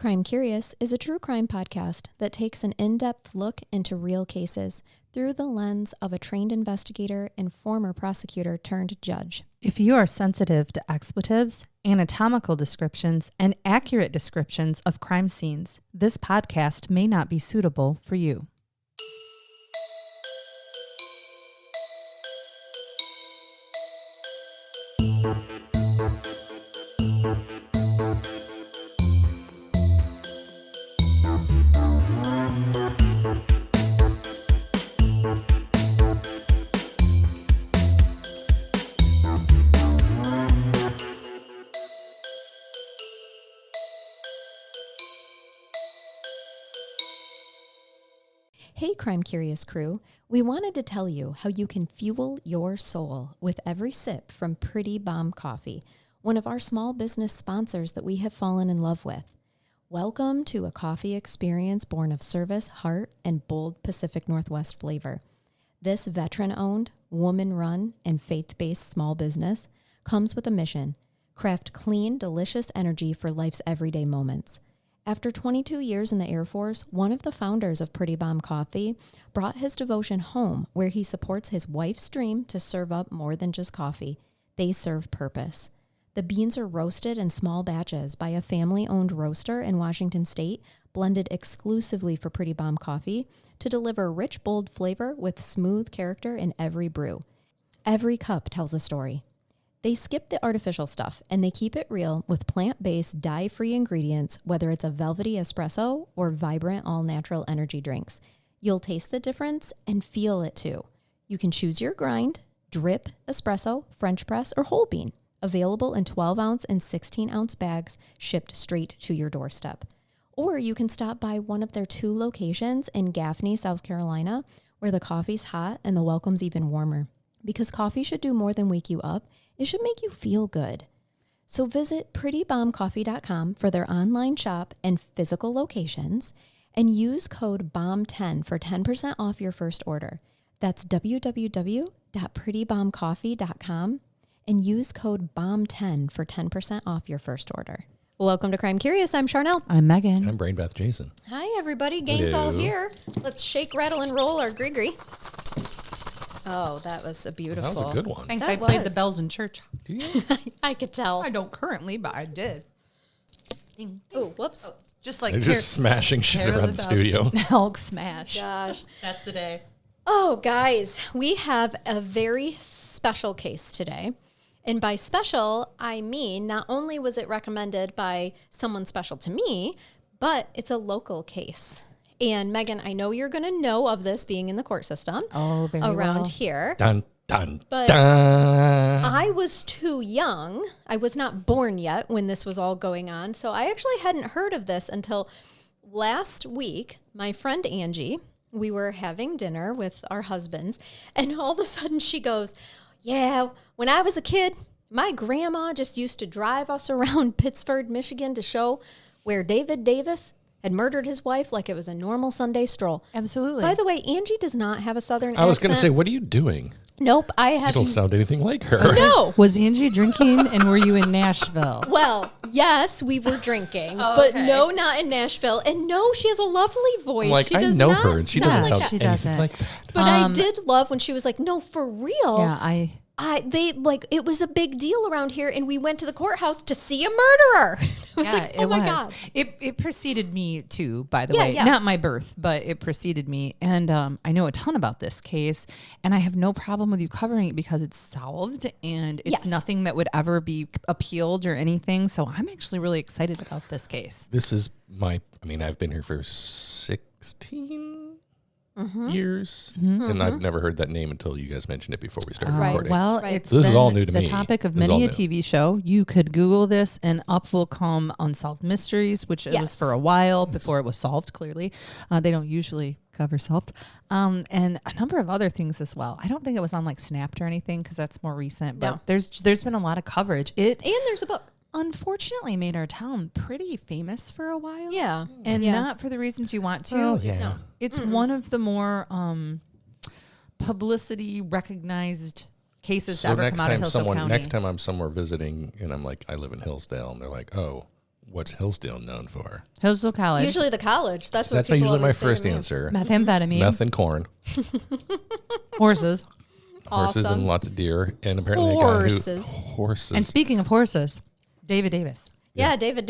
Crime Curious is a true crime podcast that takes an in-depth look into real cases through the lens of a trained investigator and former prosecutor turned judge. If you are sensitive to expletives, anatomical descriptions, and accurate descriptions of crime scenes, this podcast may not be suitable for you. Hey Crime Curious crew, we wanted to tell you how you can fuel your soul with every sip from Pretty Bomb Coffee, one of our small business sponsors that we have fallen in love with. Welcome to a coffee experience born of service, heart, and bold Pacific Northwest flavor. This veteran-owned, woman-run, and faith-based small business comes with a mission: craft clean, delicious energy for life's everyday moments. After 22 years in the Air Force, one of the founders of Pretty Bomb Coffee brought his devotion home, where he supports his wife's dream to serve up more than just coffee. They serve purpose. The beans are roasted in small batches by a family-owned roaster in Washington State, blended exclusively for Pretty Bomb Coffee to deliver rich, bold flavor with smooth character in every brew. Every cup tells a story. They skip the artificial stuff, and they keep it real with plant-based, dye-free ingredients, whether it's a velvety espresso or vibrant, all-natural energy drinks. You'll taste the difference and feel it too. You can choose your grind: drip, espresso, French press, or whole bean. Available in 12-ounce and 16-ounce bags, shipped straight to your doorstep. Or you can stop by one of their 2 locations in Gaffney, South Carolina, where the coffee's hot and the welcome's even warmer. Because coffee should do more than wake you up, it should make you feel good. So visit prettybombcoffee.com for their online shop and physical locations, and use code BOMB10 for 10% off your first order. That's www.prettybombcoffee.com and use code BOMB10 for 10% off your first order. Welcome to Crime Curious. I'm Charnell. I'm Megan. I'm Brainbath Jason. Hi, everybody. Gang's all here. Let's shake, rattle, and roll our gree-gree. Oh, that was a beautiful. That was a good one. Thanks. That I played the was. bells in church. Do you? I could tell. I don't currently, but I did. Oh, whoops. Just like They're just smashing shit around the studio. Elk smash. Gosh. That's the day. Oh, guys, we have a very special case today. And by special, I mean not only was it recommended by someone special to me, but it's a local case. And Megan, I know you're going to know of this being in the court system around here. Dun, dun, But dun. I was too young. I was not born yet when this was all going on. So I actually hadn't heard of this until last week. My friend Angie, we were having dinner with our husbands, and all of a sudden she goes, "Yeah, when I was a kid, my grandma just used to drive us around Pittsford, Michigan to show where David Davis had murdered his wife like it was a normal Sunday stroll." Absolutely. By the way, Angie does not have a Southern accent. I was going to say, what are you doing? Nope, I You have. don't sound anything like her. No. Was Angie drinking, and were you in Nashville? Well, yes, we were drinking, Oh, but okay. no, not in Nashville. And no, she has a lovely voice. I'm like, she I does know not her, and she doesn't sound she anything doesn't. like that. But I did love when she was like, "No, for real." Yeah, It was a big deal around here, and we went to the courthouse to see a murderer. I was like, oh my God. It preceded me too, by the Yeah, way. yeah. Not my birth, but it preceded me. And I know a ton about this case, and I have no problem with you covering it because it's solved and it's Yes. nothing that would ever be appealed or anything. So I'm actually really excited about this case. This is I've been here for 16 years, and I've never heard that name until you guys mentioned it before we started Right. recording. Well, Right. it's This is been all new to the me. topic of This is all many a new. TV show. You could Google this, and up will come Unsolved Mysteries, which it was Yes. for a while before it was solved. Clearly, they don't usually cover solved, and a number of other things as well. I don't think it was on like Snapped or anything because that's more recent. But No. there's been a lot of coverage. It And there's a book. unfortunately made our town pretty famous for a while. Yeah. and Yeah. not for the reasons you want to. Oh, yeah. No. It's one of the more publicity recognized cases So to ever next come out of time Hillsdale County. next time I'm somewhere visiting and I'm like, I live in Hillsdale, and they're like, oh, What's Hillsdale known for? Hillsdale College. Usually the college. That's what That's people usually my always say to first me. answer. Methamphetamine. Meth and corn. Horses. Horses Awesome. and lots of deer. And apparently Horses. a guy who... Horses. And speaking of horses, David Davis. Yeah, David.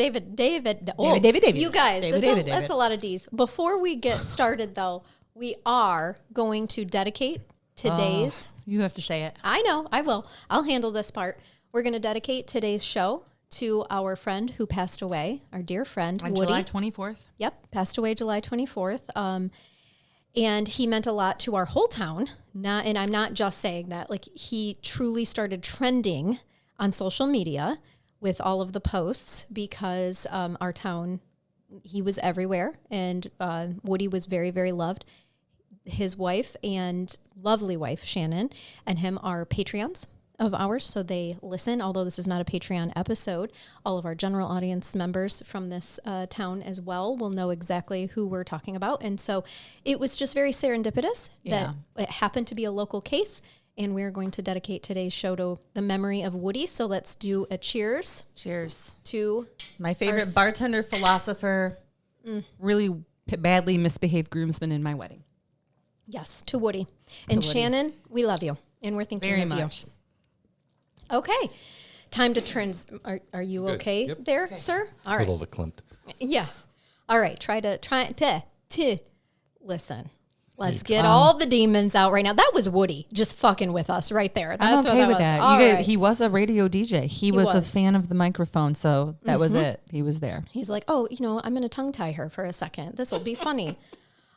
Oh, David. You guys, David. that's a lot of D's. Before we get started, though, we are going to dedicate today's... You have to say it. I know, I will. I'll handle this part. We're going to dedicate today's show to our friend who passed away, our dear friend, On Woody. July 24th. Yep, passed away July 24th. And he meant a lot to our whole town. And I'm not just saying that. Like, he truly started trending on social media with all of the posts because our town, he was everywhere. And Woody was very, very loved. His wife and lovely wife, Shannon, and him are Patreons of ours, so they listen. Although this is not a Patreon episode, all of our general audience members from this town as well will know exactly who we're talking about. And so it was just very serendipitous that it happened to be a local case, and we're going to dedicate today's show to the memory of Woody. So let's do a cheers. Cheers. To my favorite bartender, philosopher, really badly misbehaved groomsman in my wedding. Yes, to Woody. And Woody. Shannon, we love you, and we're thinking Very of much. you. Okay, time to Are you Good. okay Yep. there, sir? All A right. little verklempt. Yeah. All right. Try to listen. Let's get all the demons out right now. That was Woody just fucking with us right there. That's I'm okay what with was. that. All right. He was a radio DJ. He was a was. fan of the microphone, so that was it. He was there. He's like, oh, I'm going to tongue tie her for a second. This will be funny.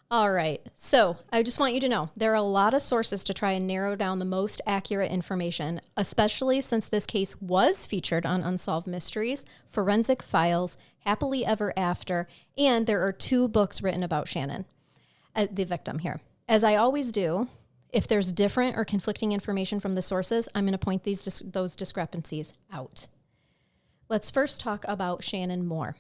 All right. So I just want you to know there are a lot of sources to try and narrow down the most accurate information, especially since this case was featured on Unsolved Mysteries, Forensic Files, Happily Ever After, and there are 2 books written about Shannon, the victim here. As I always do, if there's different or conflicting information from the sources, I'm going to point those discrepancies out. Let's first talk about Shannon Mohr.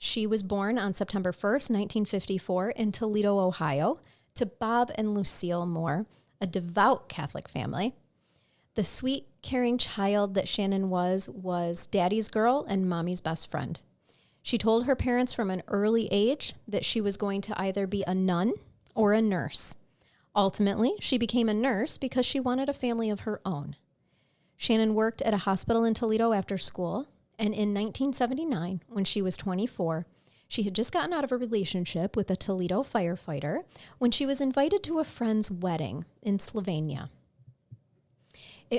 She was born on September 1st, 1954 in Toledo, Ohio, to Bob and Lucille Mohr, a devout Catholic family. The sweet, caring child that Shannon was daddy's girl and mommy's best friend. She told her parents from an early age that she was going to either be a nun or a nurse. Ultimately, she became a nurse because she wanted a family of her own. Shannon worked at a hospital in Toledo after school. And in 1979, when she was 24, she had just gotten out of a relationship with a Toledo firefighter when she was invited to a friend's wedding in Slovenia.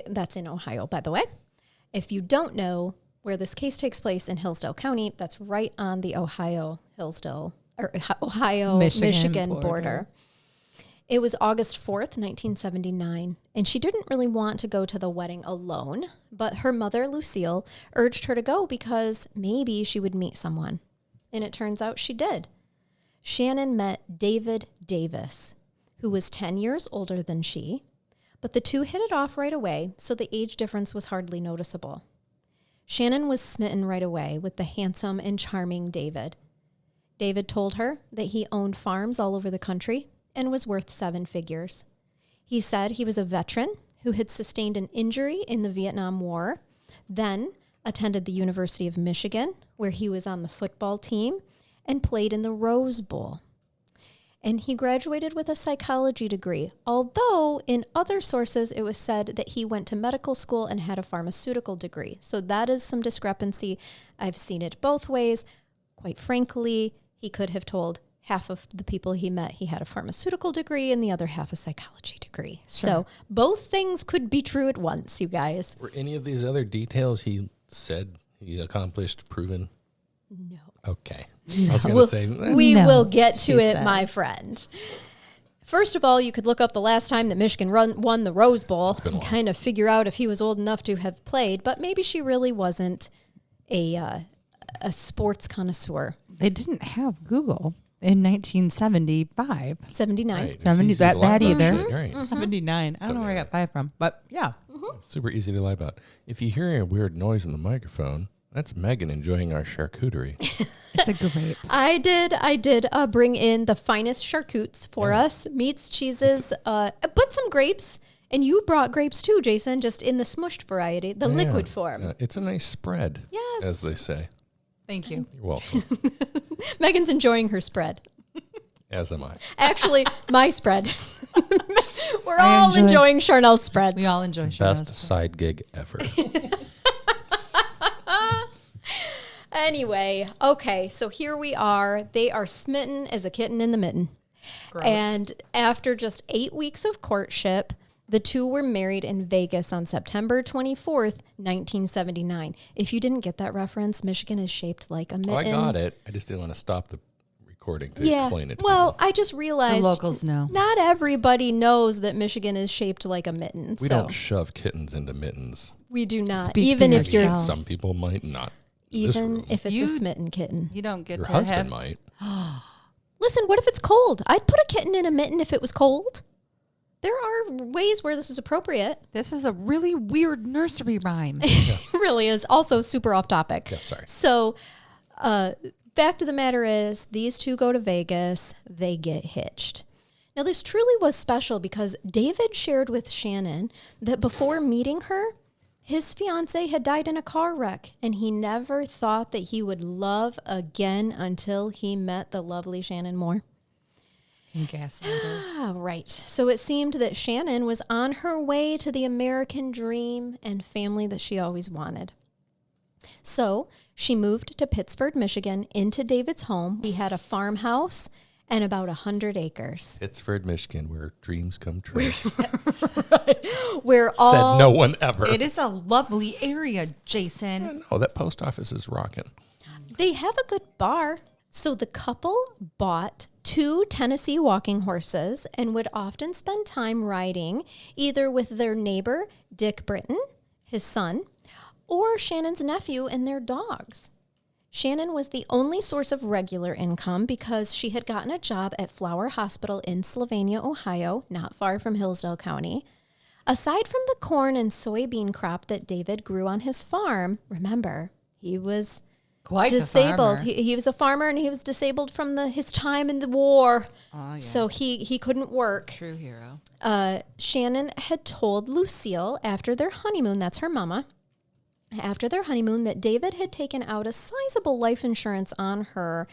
That's in Ohio, by the way. If you don't know where this case takes place in Hillsdale County, that's right on the Ohio-Michigan border. It was August 4th, 1979, and she didn't really want to go to the wedding alone, but her mother, Lucille, urged her to go because maybe she would meet someone. And it turns out she did. Shannon met David Davis, who was 10 years older than she, but the two hit it off right away, so the age difference was hardly noticeable. Shannon was smitten right away with the handsome and charming David. David told her that he owned farms all over the country and was worth 7 figures. He said he was a veteran who had sustained an injury in the Vietnam War, then attended the University of Michigan, where he was on the football team and played in the Rose Bowl. And he graduated with a psychology degree, although in other sources it was said that he went to medical school and had a pharmaceutical degree. So that is some discrepancy. I've seen it both ways. Quite frankly, he could have told half of the people he met he had a pharmaceutical degree and the other half a psychology degree. Sure. So both things could be true at once, you guys. Were any of these other details he said he accomplished proven? No. Okay. I was going to say... We No, will get to it, said. my friend. First of all, you could look up the last time that Michigan won the Rose Bowl and kind of figure out if he was old enough to have played, but maybe she really wasn't a sports connoisseur. They didn't have Google in 1975. 79. Right. 70 It's easy that to lie bad about either. shit, right. 79. I don't know where I got 5 from, but yeah. Super easy to lie about. If you hear a weird noise in the microphone, that's Megan enjoying our charcuterie. It's a great. I did bring in the finest charcutes for us, meats, cheeses, but some grapes. And you brought grapes too, Jason, just in the smushed variety, the liquid form. It's a nice spread, Yes. as they say. Thank you. You're welcome. Megan's enjoying her spread. As am I. Actually, my spread. We're all enjoying Charnell's spread. We all enjoy Charnell's Best side gig ever. Anyway, okay, so here we are. They are smitten as a kitten in the mitten. Gross. And after just 8 weeks of courtship, the two were married in Vegas on September 24th, 1979. If you didn't get that reference, Michigan is shaped like a mitten. Oh, I got it. I just didn't want to stop the recording to explain it to well, people. I just realized The locals know. not everybody knows that Michigan is shaped like a mitten. We so don't shove kittens into mittens. we do not. Speak Even for if you're, yourself. Some people might not. In this even room. if it's a You- smitten kitten. You don't get Your to husband have. might. Listen, what if it's cold? I'd put a kitten in a mitten if it was cold. There are ways where this is appropriate. This is a really weird nursery rhyme. It really is. Also super off topic. Yeah, sorry. So, fact of the matter is, these two go to Vegas. They get hitched. Now, this truly was special because David shared with Shannon that before meeting her, his fiance had died in a car wreck, and he never thought that he would love again until he met the lovely Shannon Mohr. Gaslighter. Ah, right. So it seemed that Shannon was on her way to the American dream and family that she always wanted. So she moved to Pittsford, Michigan, into David's home. He had a farmhouse and about 100 acres. Pittsford, Michigan, where dreams come true. Where all Said no one ever. It is a lovely area, Jason. Oh, that post office is rocking. they have a good bar. So the couple bought 2 Tennessee walking horses and would often spend time riding either with their neighbor, Dick Britton, his son, or Shannon's nephew and their dogs. Shannon was the only source of regular income because she had gotten a job at Flower Hospital in Sylvania, Ohio, not far from Hillsdale County. Aside from the corn and soybean crop that David grew on his farm, remember, he was Quite disabled. The farmer. He was a farmer and he was disabled from his time in the war. Oh, yeah. So he couldn't work. True hero. Shannon had told Lucille after their honeymoon, that's her mama, after their honeymoon, that David had taken out a sizable life insurance on her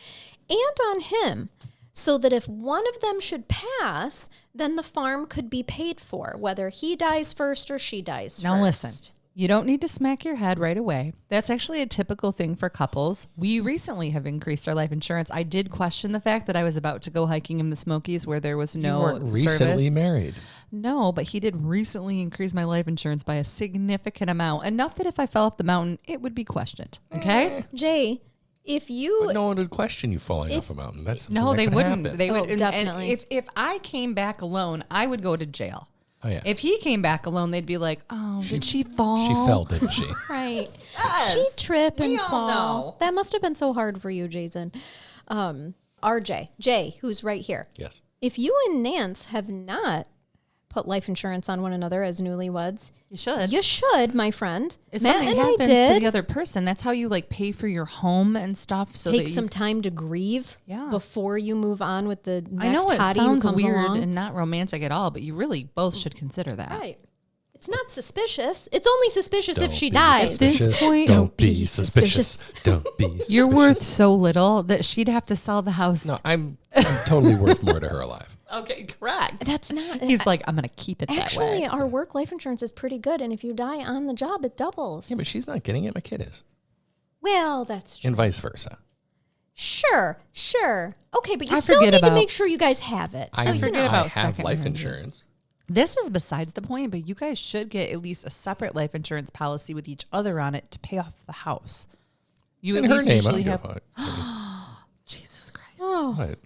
and on him so that if one of them should pass, then the farm could be paid for, whether he dies first or she dies first. Now listen, you don't need to smack your head right away. That's actually a typical thing for couples. We recently have increased our life insurance. I did question the fact that I was about to go hiking in the Smokies where there was no You weren't recently service. married. No, but he did recently increase my life insurance by a significant amount. Enough that if I fell off the mountain, it would be questioned. Okay? Jay, if you... But no one would question you falling off a mountain. That's something No, that they could wouldn't. happen. They would. Oh, and definitely. if I came back alone, I would go to jail. Oh, yeah. If he came back alone, they'd be like, "Oh, did she fall? She fell, didn't she? Right. Yes. She trip and We all fall. know. That must have been so hard for you, Jason. RJ, Jay, who's right here. Yes. If you and Nance have not put life insurance on one another as newlyweds, You should. you should, my friend. If Matt something and I happens to did the other person, that's how you like pay for your home and stuff. So take that some time to grieve Yeah. before you move on with the next I know it hottie who sounds comes weird along. and not romantic at all, but you really both should consider that. Right. It's not suspicious. It's only suspicious if Don't she be dies. this suspicious. point- Don't be suspicious. Don't be suspicious. You're worth so little that she'd have to sell the house. No, I'm totally worth more to her alive. Okay, correct. That's not... He's like, I'm going to keep it that Actually, way. our work life insurance is pretty good, and if you die on the job, it doubles. Yeah, but she's not getting it. My kid is. Well, that's true. And vice versa. Sure. Okay, but you I still forget need to about- make sure you guys have it. So I you forget know. about have second life marriages. insurance. This is besides the point, but you guys should get at least a separate life insurance policy with each other on it to pay off the house. You In at her least name, I usually don't have. give a fuck. Jesus Christ. Oh. What?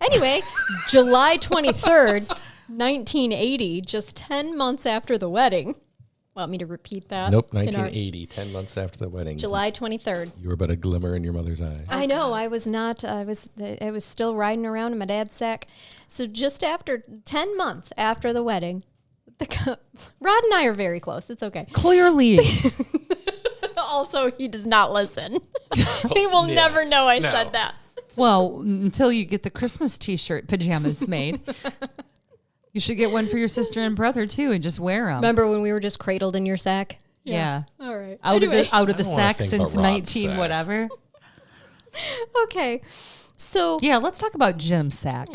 Anyway, July 23rd, 1980, just 10 months after the wedding. Want me to repeat that? Nope, In our- 1980, 10 months after the wedding. July 23rd. You were but a glimmer in your mother's eye. I know. I was not. I was still riding around in my dad's sack. So just after 10 months after the wedding, Rod and I are very close. It's okay. Clearly. Also, he does not listen. He will Yeah. never know I No. said that. Well, until you get the Christmas T-shirt pajamas made. You should get one for your sister and brother, too, and just wear them. Remember when we were just cradled in your sack? Yeah. All right. Out of the I don't wanna sack think since about Rob's 19 sack. whatever. Okay. So Yeah, let's talk about Jim Sack.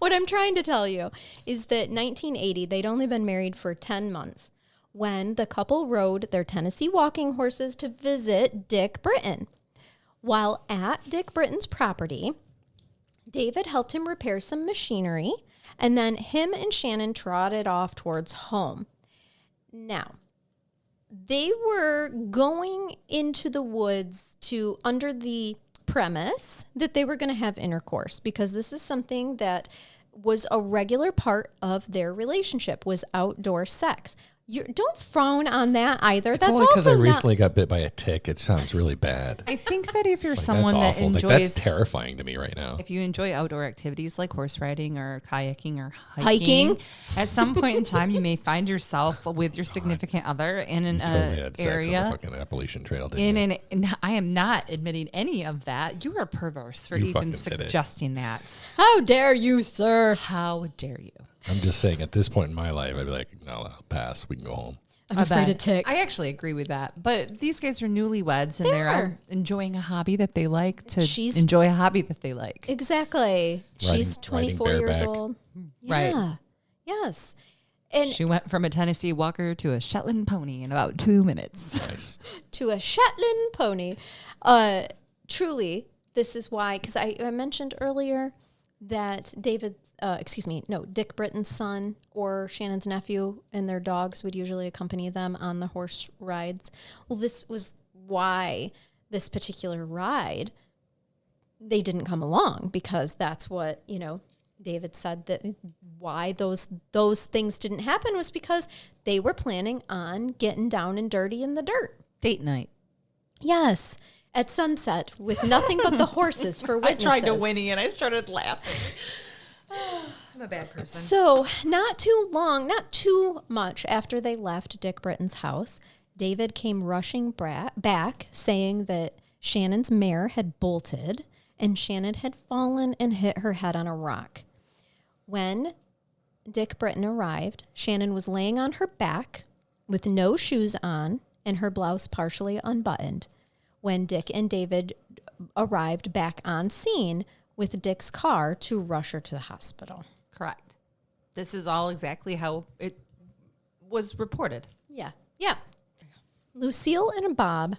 What I'm trying to tell you is that 1980, they'd only been married for 10 months when the couple rode their Tennessee walking horses to visit Dick Britton. While at Dick Britton's property, David helped him repair some machinery, and then him and Shannon trotted off towards home. Now, they were going into the woods under the premise that they were going to have intercourse, because this is something that was a regular part of their relationship, was outdoor sex. Don't frown on that either. It's only because I recently got bit by a tick. It sounds really bad. I think that if you're someone that enjoys... that's terrifying to me right now. If you enjoy outdoor activities like horse riding or kayaking or hiking, at some point in time, you may find yourself with your significant other in an area... Sex on the fucking Appalachian Trail, I am not admitting any of that. You are perverse for even suggesting that. How dare you, sir? How dare you? I'm just saying, at this point in my life, I'd be like, no, I'll pass. We can go home. I'm afraid of ticks. I actually agree with that. But these guys are newlyweds, and they're enjoying a hobby that they like enjoy a hobby that they like. Exactly. She's 24 years old. Right. Yeah. Yes. And she went from a Tennessee Walker to a Shetland pony in about 2 minutes. Nice. To a Shetland pony. Truly, this is why, because I mentioned earlier that Dick Britton's son or Shannon's nephew and their dogs would usually accompany them on the horse rides. Well, this was why this particular ride, they didn't come along, because that's what, David said, that why those things didn't happen was because they were planning on getting down and dirty in the dirt. Date night. Yes. At sunset with nothing but the horses for witnesses. I tried to whinny and I started laughing. I'm a bad person. So not too much after they left Dick Britton's house, David came rushing back saying that Shannon's mare had bolted and Shannon had fallen and hit her head on a rock. When Dick Britton arrived, Shannon was laying on her back with no shoes on and her blouse partially unbuttoned when Dick and David arrived back on scene with Dick's car to rush her to the hospital. Correct. This is all exactly how it was reported. Yeah. Lucille and Bob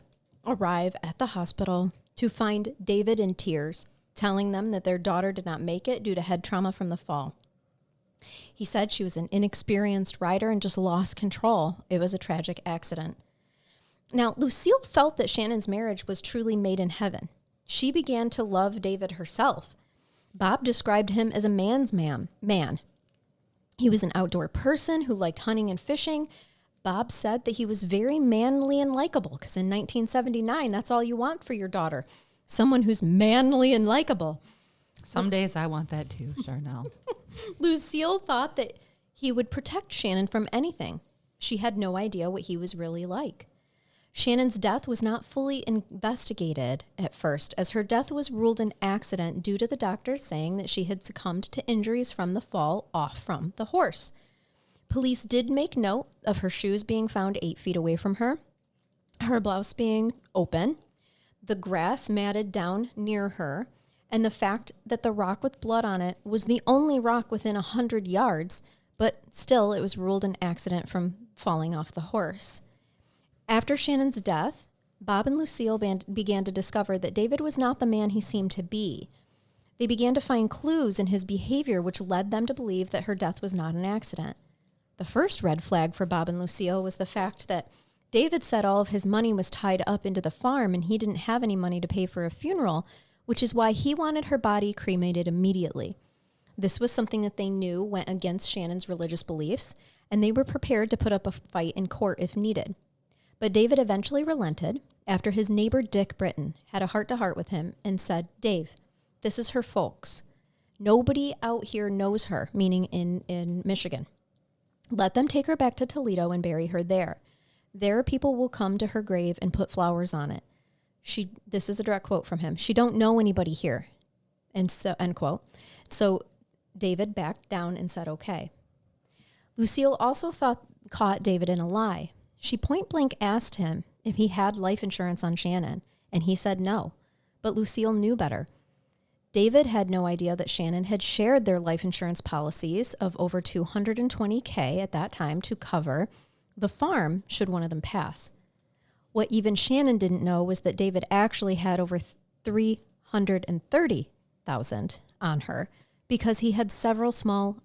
arrive at the hospital to find David in tears, telling them that their daughter did not make it due to head trauma from the fall. He said she was an inexperienced rider and just lost control. It was a tragic accident. Now, Lucille felt that Shannon's marriage was truly made in heaven. She began to love David herself. Bob described him as a man's man. He was an outdoor person who liked hunting and fishing. Bob said that he was very manly and likable, because in 1979, that's all you want for your daughter. Someone who's manly and likable. Some days I want that too, Charnell. Lucille thought that he would protect Shannon from anything. She had no idea what he was really like. Shannon's death was not fully investigated at first, as her death was ruled an accident due to the doctors saying that she had succumbed to injuries from the fall off from the horse. Police did make note of her shoes being found 8 feet away from her blouse being open, the grass matted down near her, and the fact that the rock with blood on it was the only rock within 100 yards, but still it was ruled an accident from falling off the horse. After Shannon's death, Bob and Lucille began to discover that David was not the man he seemed to be. They began to find clues in his behavior which led them to believe that her death was not an accident. The first red flag for Bob and Lucille was the fact that David said all of his money was tied up into the farm and he didn't have any money to pay for a funeral, which is why he wanted her body cremated immediately. This was something that they knew went against Shannon's religious beliefs, and they were prepared to put up a fight in court if needed. But David eventually relented after his neighbor Dick Britton had a heart-to-heart with him and said, "Dave, this is her folks. Nobody out here knows her," meaning in Michigan. "Let them take her back to Toledo and bury her there. There people will come to her grave and put flowers on it." This is a direct quote from him. "She don't know anybody here." And so, end quote. So David backed down and said, okay. Lucille also caught David in a lie. She point blank asked him if he had life insurance on Shannon. and he said no. But Lucille knew better. David had no idea that Shannon had shared their life insurance policies of over $220K at that time to cover the farm should one of them pass. What even Shannon didn't know was that David actually had over $330,000 on her because he had several small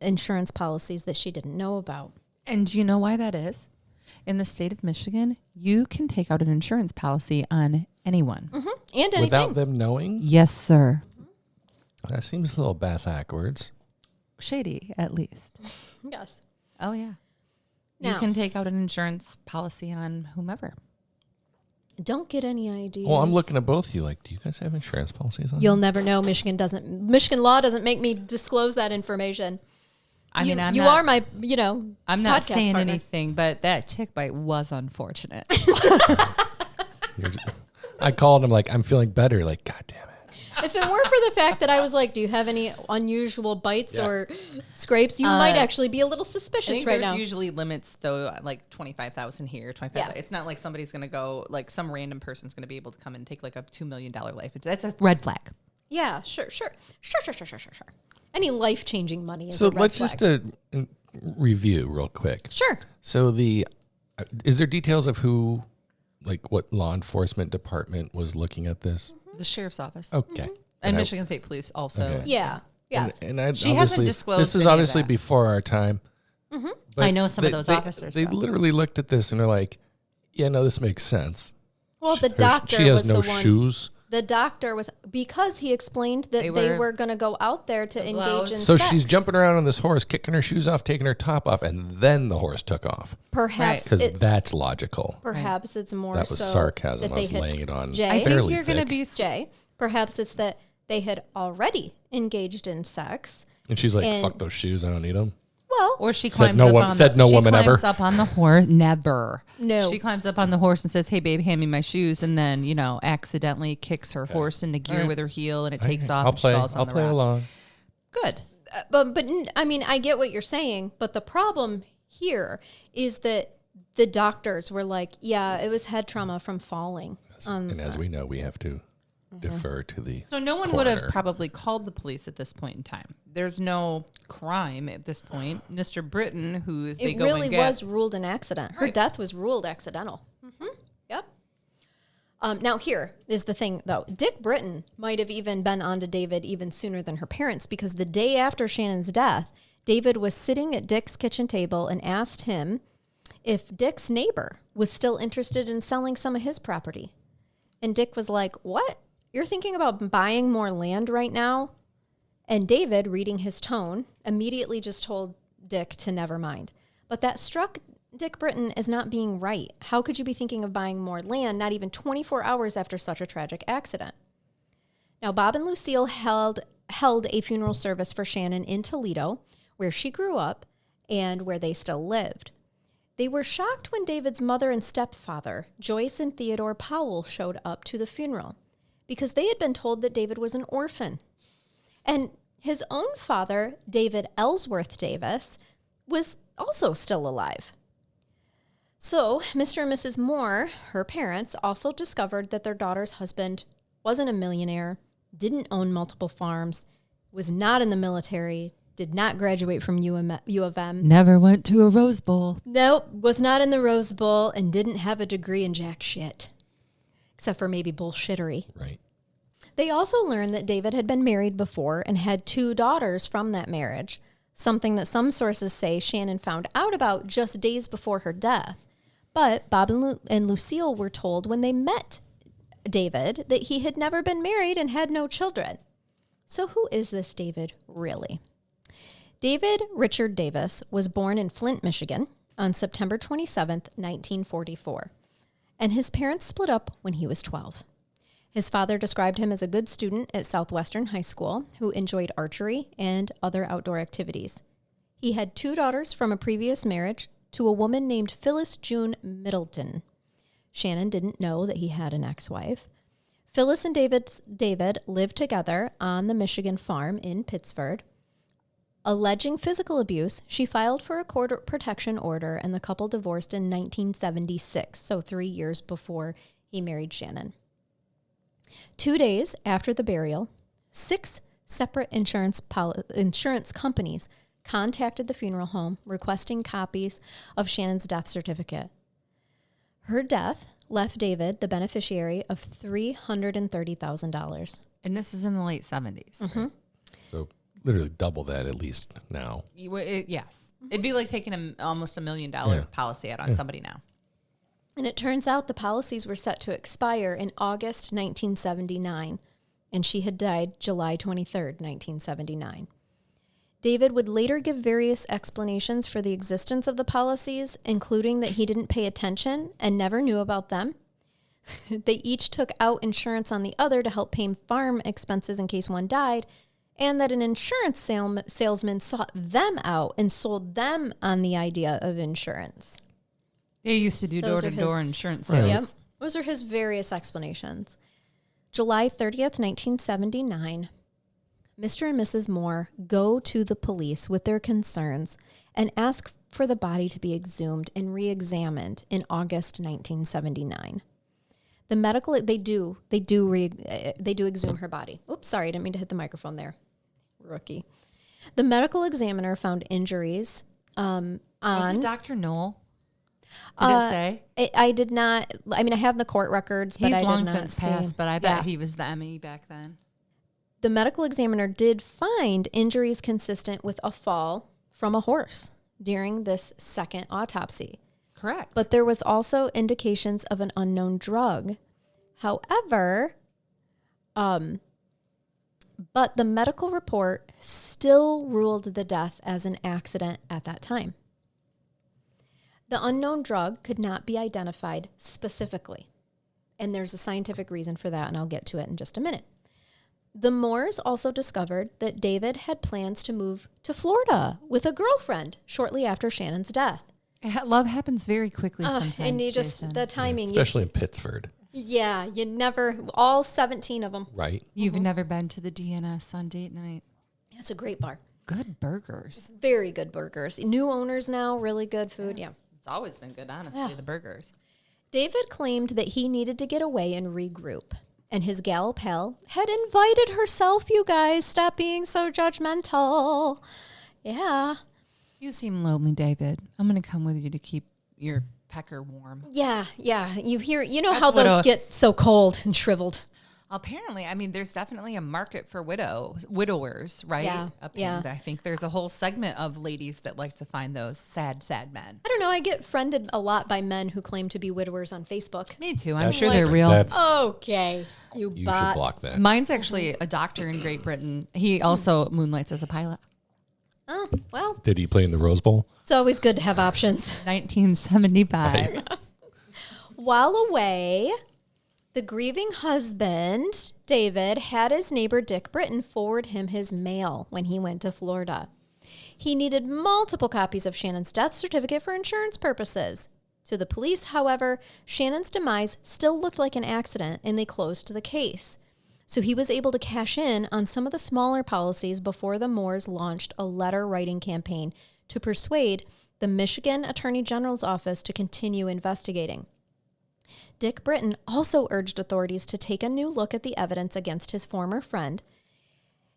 insurance policies that she didn't know about. And do you know why that is? In the state of Michigan, you can take out an insurance policy on anyone. Mm-hmm. And anything. Without them knowing? Yes, sir. That seems a little backwards. Shady, at least. Yes. Oh, yeah. Now, you can take out an insurance policy on whomever. Don't get any ideas. Well, I'm looking at both of you like, do you guys have insurance policies on? You'll never know. Michigan law doesn't make me disclose that information. I mean, you are my, I'm not podcast saying partner. anything, but that tick bite was unfortunate. I called him like, I'm feeling better. Like, God damn it. If it weren't for the fact that I was like, do you have any unusual bites or scrapes, you might actually be a little suspicious right now. There's usually limits, though, like 25,000 here, 25,000. It's not like somebody's going to go, like some random person's going to be able to come and take like a $2 million life. That's a red flag. Yeah, sure. Any life-changing money is So a red let's flag. just review real quick. Sure. So is there details of who, like what law enforcement department was looking at this? The sheriff's office. Okay. And Michigan State Police also. Okay. Yeah. Yes. And I She hasn't obviously- disclosed This is any of obviously that. before our time. Mm-hmm. But I know some of those officers, They so. literally looked at this and they're like, yeah, no, this makes sense. Well, the doctor She has was no the one. shoes. The doctor was, because he explained that they were going to go out there to engage in So sex. she's jumping around on this horse, kicking her shoes off, taking her top off, and then the horse took off. Perhaps Because that's logical. Perhaps it's more That was so sarcasm. that I was they had- laying it on Jay? I think fairly you're going to thick. be. Jay, perhaps it's that they had already engaged in sex. And she's like, and- fuck those shoes. I don't need them. Well, Or she Said climbs no up one- on said the, no she woman climbs ever. up on the horse. Never. No. She climbs up on the horse and says, "Hey, babe, hand me my shoes," and then accidentally kicks her horse into gear All right. with her heel, and it takes off. I'll and she play. falls on I'll the play rock. along. Good. but I mean, I get what you're saying, but the problem here is that the doctors were like, yeah, it was head trauma from falling. And as we know, we have to defer to the So no one would have coroner. probably called the police at this point in time. There's no crime at this point. Mr. Britton, who is they It go really and get. was ruled an accident. Her death was ruled accidental. Mm-hmm. Yep. Now here is the thing, though. Dick Britton might have even been onto David even sooner than her parents, because the day after Shannon's death, David was sitting at Dick's kitchen table and asked him if Dick's neighbor was still interested in selling some of his property. And Dick was like, "What? You're thinking about buying more land right now?" And David, reading his tone, immediately just told Dick to never mind. But that struck Dick Britton as not being right. How could you be thinking of buying more land not even 24 hours after such a tragic accident? Now, Bob and Lucille held a funeral service for Shannon in Toledo, where she grew up and where they still lived. They were shocked when David's mother and stepfather, Joyce and Theodore Powell, showed up to the funeral, because they had been told that David was an orphan. And his own father, David Ellsworth Davis, was also still alive. So Mr. and Mrs. Mohr, her parents, also discovered that their daughter's husband wasn't a millionaire, didn't own multiple farms, was not in the military, did not graduate from U of M. Never went to a Rose Bowl. Nope, was not in the Rose Bowl, and didn't have a degree in jack shit. Except for maybe bullshittery. Right. They also learned that David had been married before and had 2 daughters from that marriage, something that some sources say Shannon found out about just days before her death. But Bob and Lucille were told when they met David that he had never been married and had no children. So who is this David really? David Richard Davis was born in Flint, Michigan on September 27th, 1944, and his parents split up when he was 12. His father described him as a good student at Southwestern High School who enjoyed archery and other outdoor activities. He had 2 daughters from a previous marriage to a woman named Phyllis June Middleton. Shannon didn't know that he had an ex-wife. Phyllis and David lived together on the Michigan farm in Pittsford. Alleging physical abuse, she filed for a court protection order, and the couple divorced in 1976, so 3 years before he married Shannon. 2 days after the burial, 6 separate insurance companies contacted the funeral home requesting copies of Shannon's death certificate. Her death left David the beneficiary of $330,000. And this is in the late 70s. Mm-hmm. So literally double that at least now. Yes. It'd be like taking almost $1 million policy out on somebody now. And it turns out the policies were set to expire in August 1979, and she had died July 23rd, 1979. David would later give various explanations for the existence of the policies, including that he didn't pay attention and never knew about them. They each took out insurance on the other to help pay farm expenses in case one died, and that an insurance salesman sought them out and sold them on the idea of insurance. They used to do door-to-door insurance sales. Right. Yep. Those are his various explanations. July 30th, 1979, Mr. and Mrs. Mohr go to the police with their concerns and ask for the body to be exhumed and re-examined in August 1979. The medical, they do exhume her body. Oops, sorry, I didn't mean to hit the microphone there. Rookie. The medical examiner found injuries Was it Dr. Knoll? Did it say? I did not. I mean, I have the court records, but He's I did long not since see. passed, but I bet he was the ME back then. The medical examiner did find injuries consistent with a fall from a horse during this second autopsy. Correct. But there was also indications of an unknown drug. However, but the medical report still ruled the death as an accident at that time. The unknown drug could not be identified specifically, and there's a scientific reason for that, and I'll get to it in just a minute. The Mohrs also discovered that David had plans to move to Florida with a girlfriend shortly after Shannon's death. Love happens very quickly sometimes, And you just, Jason. the timing. Especially in Pittsford. Yeah, you never, all 17 of them. Right. You've never been to the DNS on date night. It's a great bar. Good burgers. Very good burgers. New owners now, really good food. Yeah. It's always been good, honestly, the burgers. David claimed that he needed to get away and regroup. And his gal pal had invited herself, you guys. Stop being so judgmental. Yeah. You seem lonely, David. I'm going to come with you to keep your pecker warm. Yeah. You know That's how what those get so cold and shriveled. Apparently, I mean, there's definitely a market for widowers, right? Yeah. I think there's a whole segment of ladies that like to find those sad men. I don't know. I get friended a lot by men who claim to be widowers on Facebook. Me too. I'm That's sure like- they're real. Okay. You You bot. should block that. Mine's actually a doctor in Great Britain. He also moonlights as a pilot. Oh, well, Did he play in the Rose Bowl? it's always good to have options. 1975. While away, the grieving husband, David, had his neighbor Dick Britton forward him his mail when he went to Florida. He needed multiple copies of Shannon's death certificate for insurance purposes. To the police, however, Shannon's demise still looked like an accident, and they closed the case. So he was able to cash in on some of the smaller policies before the Mohrs launched a letter-writing campaign to persuade the Michigan Attorney General's office to continue investigating. Dick Britton also urged authorities to take a new look at the evidence against his former friend.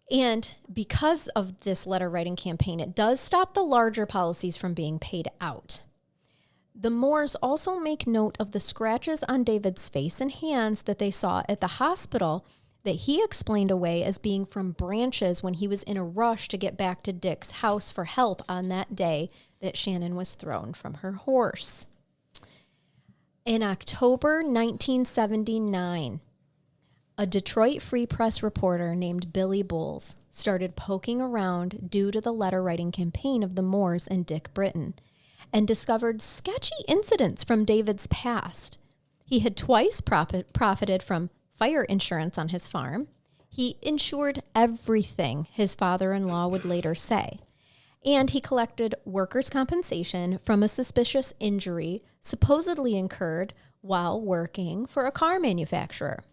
And because of this letter-writing campaign, it does stop the larger policies from being paid out. The Mohrs also make note of the scratches on David's face and hands that they saw at the hospital that he explained away as being from branches when he was in a rush to get back to Dick's house for help on that day that Shannon was thrown from her horse. In October 1979, a Detroit Free Press reporter named Billy Bowles started poking around due to the letter-writing campaign of the Mohrs and Dick Britton and discovered sketchy incidents from David's past. He had twice profited from fire insurance on his farm. He insured everything, his father-in-law would later say. And he collected workers' compensation from a suspicious injury supposedly incurred while working for a car manufacturer.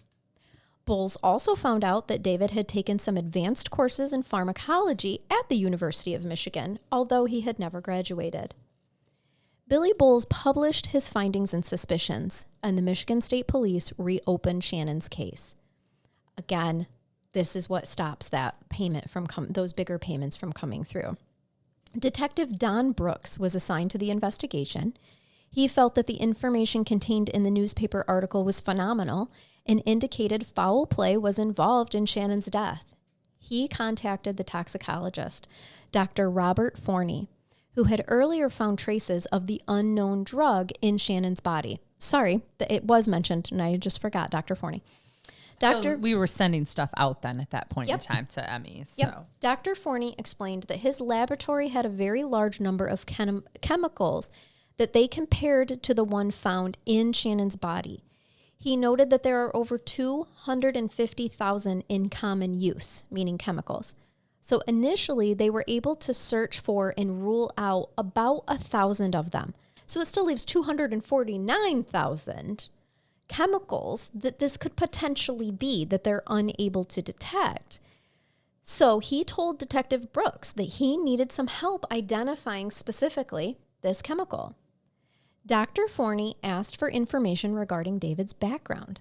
Bowles also found out that David had taken some advanced courses in pharmacology at the University of Michigan, although he had never graduated. Billy Bowles published his findings and suspicions, and the Michigan State Police reopened Shannon's case. Again, this is what stops that payment from those bigger payments from coming through. Detective Don Brooks was assigned to the investigation. He felt that the information contained in the newspaper article was phenomenal and indicated foul play was involved in Shannon's death. He contacted the toxicologist, Dr. Robert Forney, who had earlier found traces of the unknown drug in Shannon's body. Sorry, it was mentioned, and I just forgot Dr. Forney. So we were sending stuff out then at that point in time to Emmy. So. Yep. Dr. Forney explained that his laboratory had a very large number of chemicals that they compared to the one found in Shannon's body. He noted that there are over 250,000 in common use, meaning chemicals. So initially, they were able to search for and rule out about 1,000 of them. So it still leaves 249,000 chemicals that this could potentially be that they're unable to detect. So he told Detective Brooks that he needed some help identifying specifically this chemical. Dr. Forney asked for information regarding David's background.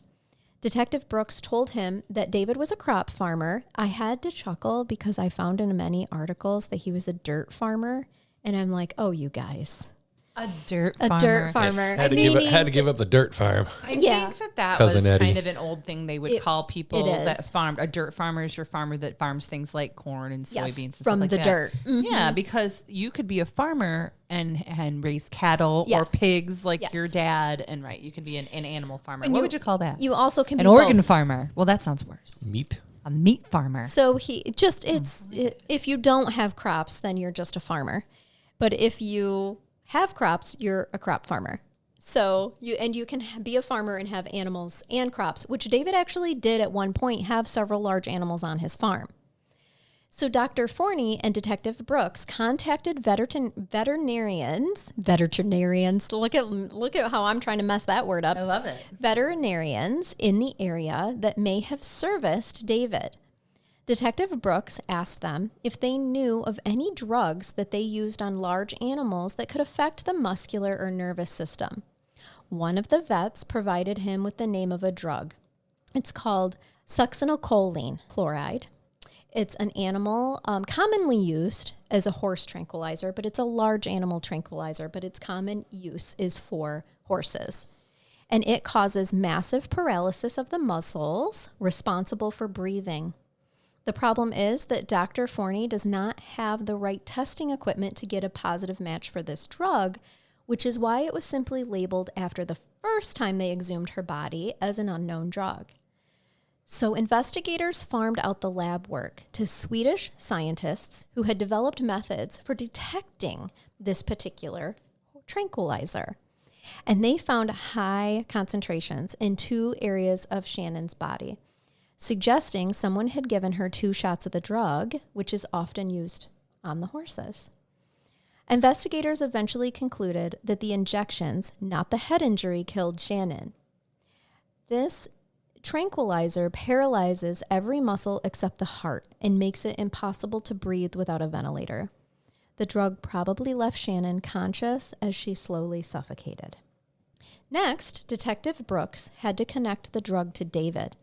Detective Brooks told him that David was a crop farmer. I had to chuckle because I found in many articles that he was a dirt farmer. And I'm like, oh, you guys. A dirt farmer. Had to give up the dirt farm. I think that Cousin was Eddie. kind of an old thing they would call people that farmed. A dirt farmer is your farmer that farms things like corn and soybeans and from stuff like the that. dirt. Mm-hmm. Yeah, because you could be a farmer and raise cattle or pigs like your dad, and you could be an animal farmer. What would you call that? You also can be an organ both. farmer. Well, that sounds worse. Meat. A meat farmer. So if you don't have crops, then you're just a farmer. But if you have crops, you're a crop farmer. So you can be a farmer and have animals and crops, which David actually did at one point have several large animals on his farm. So Dr. Forney and Detective Brooks contacted veterinarians. Look at how I'm trying to mess that word up. I love it. Veterinarians in the area that may have serviced David. Detective Brooks asked them if they knew of any drugs that they used on large animals that could affect the muscular or nervous system. One of the vets provided him with the name of a drug. It's called succinylcholine chloride. It's an animal commonly used as a horse tranquilizer, but it's a large animal tranquilizer, but its common use is for horses. And it causes massive paralysis of the muscles responsible for breathing. The problem is that Dr. Forney does not have the right testing equipment to get a positive match for this drug, which is why it was simply labeled after the first time they exhumed her body as an unknown drug. So investigators farmed out the lab work to Swedish scientists who had developed methods for detecting this particular tranquilizer. And they found high concentrations in 2 areas of Shannon's body, suggesting someone had given her 2 shots of the drug, which is often used on the horses. Investigators eventually concluded that the injections, not the head injury, killed Shannon. This tranquilizer paralyzes every muscle except the heart and makes it impossible to breathe without a ventilator. The drug probably left Shannon conscious as she slowly suffocated. Next, Detective Brooks had to connect the drug to David.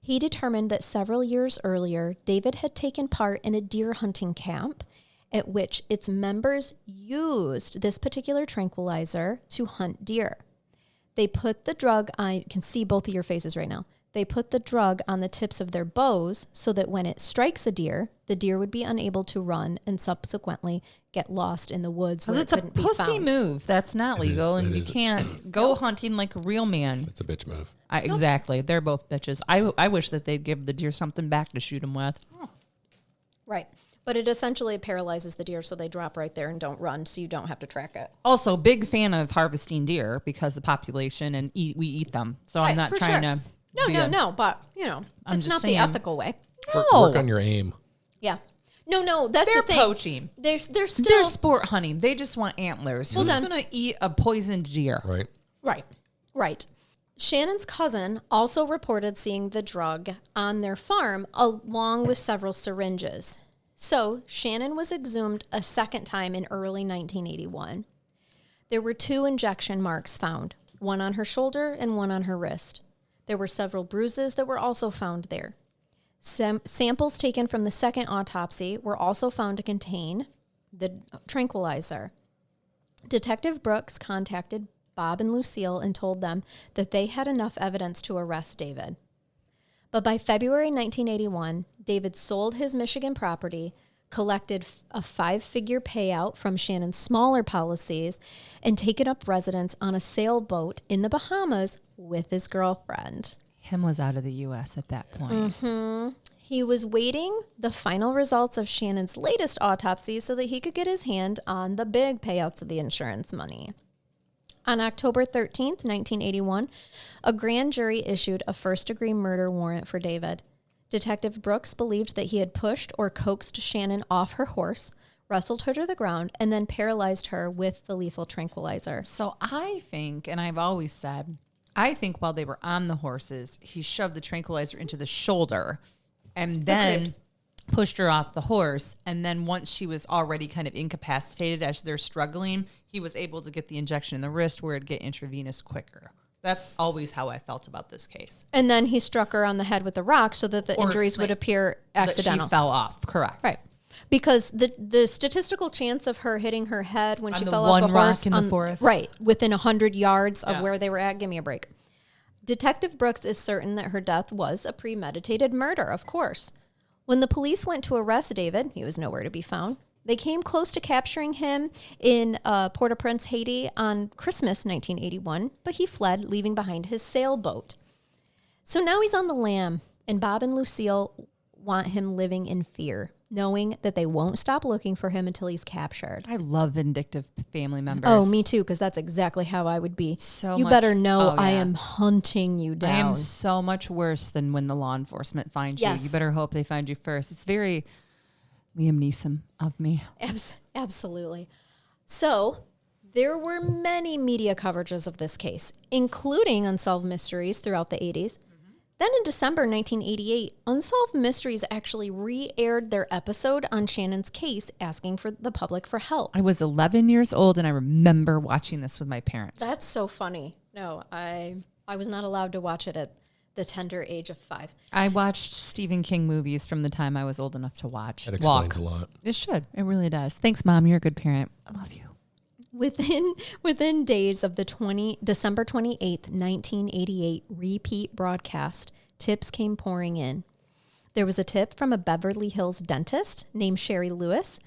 He determined that several years earlier, David had taken part in a deer hunting camp at which its members used this particular tranquilizer to hunt deer. They put the drug on, I can see both of your faces right now. They put the drug on the tips of their bows so that when it strikes a deer, the deer would be unable to run and subsequently get lost in the woods where it couldn't be found. It's a pussy move. That's not legal, and you can't go hunting like a real man. It's a bitch move. Exactly. They're both bitches. I wish that they'd give the deer something back to shoot them with. Oh. Right. But it essentially paralyzes the deer so they drop right there and don't run, so you don't have to track it. Also, big fan of harvesting deer because the population and we eat them. So right, I'm not trying to... No, but, it's not the ethical way. No. Work on your aim. Yeah. No, that's the thing. They're poaching. They're still... They're sport hunting. They just want antlers. Who's going to eat a poisoned deer? Right. Shannon's cousin also reported seeing the drug on their farm along with several syringes. So Shannon was exhumed a second time in early 1981. There were 2 injection marks found, one on her shoulder and one on her wrist. There were several bruises that were also found there. Samples taken from the second autopsy were also found to contain the tranquilizer. Detective Brooks contacted Bob and Lucille and told them that they had enough evidence to arrest David. But by February 1981, David sold his Michigan property, collected a 5-figure payout from Shannon's smaller policies, and taken up residence on a sailboat in the Bahamas with his girlfriend. Him was out of the U.S. at that point. He was waiting the final results of Shannon's latest autopsy so that he could get his hand on the big payouts of the insurance money. On October 13th, 1981, a grand jury issued a first-degree murder warrant for David. Detective Brooks believed that he had pushed or coaxed Shannon off her horse, wrestled her to the ground, and then paralyzed her with the lethal tranquilizer. So I think, and I've always said, I think while they were on the horses, he shoved the tranquilizer into the shoulder and then pushed her off the horse. And then once she was already kind of incapacitated as they're struggling, he was able to get the injection in the wrist where it'd get intravenous quicker. That's always how I felt about this case. And then he struck her on the head with a rock so that the injuries would appear accidental. That she fell off, correct. Right. Because the statistical chance of her hitting her head when she fell off the horse in the forest. Right, within 100 yards of where they were at, give me a break. Detective Brooks is certain that her death was a premeditated murder, of course. When the police went to arrest David, he was nowhere to be found. They came close to capturing him in Port-au-Prince, Haiti on Christmas 1981, but he fled, leaving behind his sailboat. So now he's on the lam, and Bob and Lucille want him living in fear, knowing that they won't stop looking for him until he's captured. I love vindictive family members. Oh, me too, because that's exactly how I would be. You better know I am hunting you down. I am so much worse than when the law enforcement finds you. You better hope they find you first. It's very Liam Neeson of me. Absolutely. So there were many media coverages of this case, including Unsolved Mysteries throughout the 80s. Then in December 1988, Unsolved Mysteries actually re-aired their episode on Shannon's case, asking for the public for help. I was 11 years old, and I remember watching this with my parents. That's so funny. No, I was not allowed to watch it at the tender age of 5. I watched Stephen King movies from the time I was old enough to watch. That explains a lot. It should. It really does. Thanks, Mom. You're a good parent. I love you. Within days of the December 28th, 1988 repeat broadcast, tips came pouring in. There was a tip from a Beverly Hills dentist named Sherry Lewis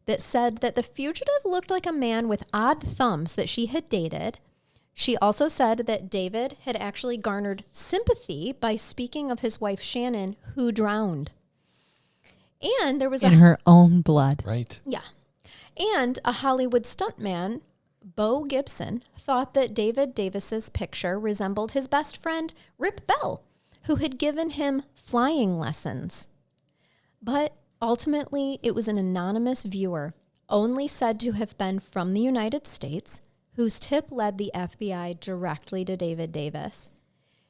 that said that the fugitive looked like a man with odd thumbs that she had dated. She also said that David had actually garnered sympathy by speaking of his wife Shannon, who drowned. And there was in her own blood. Right. Yeah. And a Hollywood stuntman, Bo Gibson, thought that David Davis's picture resembled his best friend, Rip Bell, who had given him flying lessons. But ultimately, it was an anonymous viewer, only said to have been from the United States, whose tip led the FBI directly to David Davis.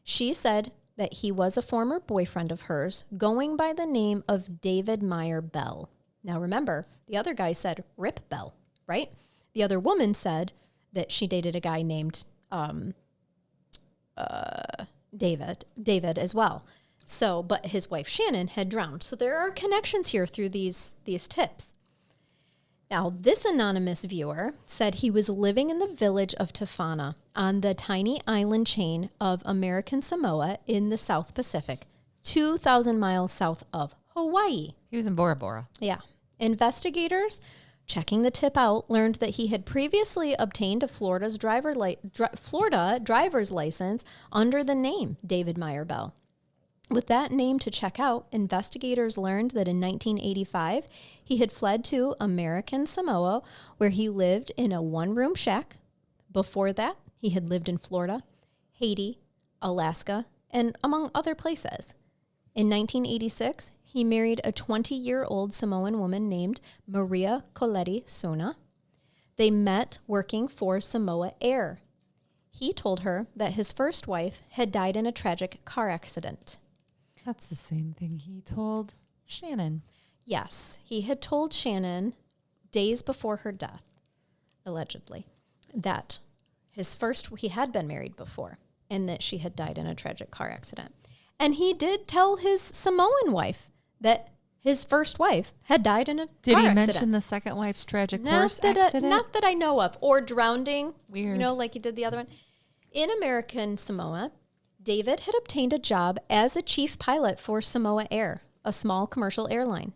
She said that he was a former boyfriend of hers, going by the name of David Meyer Bell. Now remember, the other guy said Rip Bell, right? The other woman said that she dated a guy named David as well. So, but his wife Shannon had drowned. So there are connections here through these tips. Now, this anonymous viewer said he was living in the village of Tafana on the tiny island chain of American Samoa in the South Pacific, 2,000 miles south of Hawaii. He was in Bora Bora. Yeah. Investigators, checking the tip out, learned that he had previously obtained a Florida driver's license under the name David Meyer Bell. With that name to check out, investigators learned that in 1985, he had fled to American Samoa, where he lived in a one-room shack. Before that, he had lived in Florida, Haiti, Alaska, and among other places. In 1986, he married a 20-year-old Samoan woman named Maria Coletti Sona. They met working for Samoa Air. He told her that his first wife had died in a tragic car accident. That's the same thing he told Shannon. Yes, he had told Shannon days before her death, allegedly, that he had been married before and that she had died in a tragic car accident. And he did tell his Samoan wife that his first wife had died in a Did car he accident. mention the second wife's tragic horse accident? Not that I know of. Or drowning. Weird. Like he did the other one. In American Samoa, David had obtained a job as a chief pilot for Samoa Air, a small commercial airline.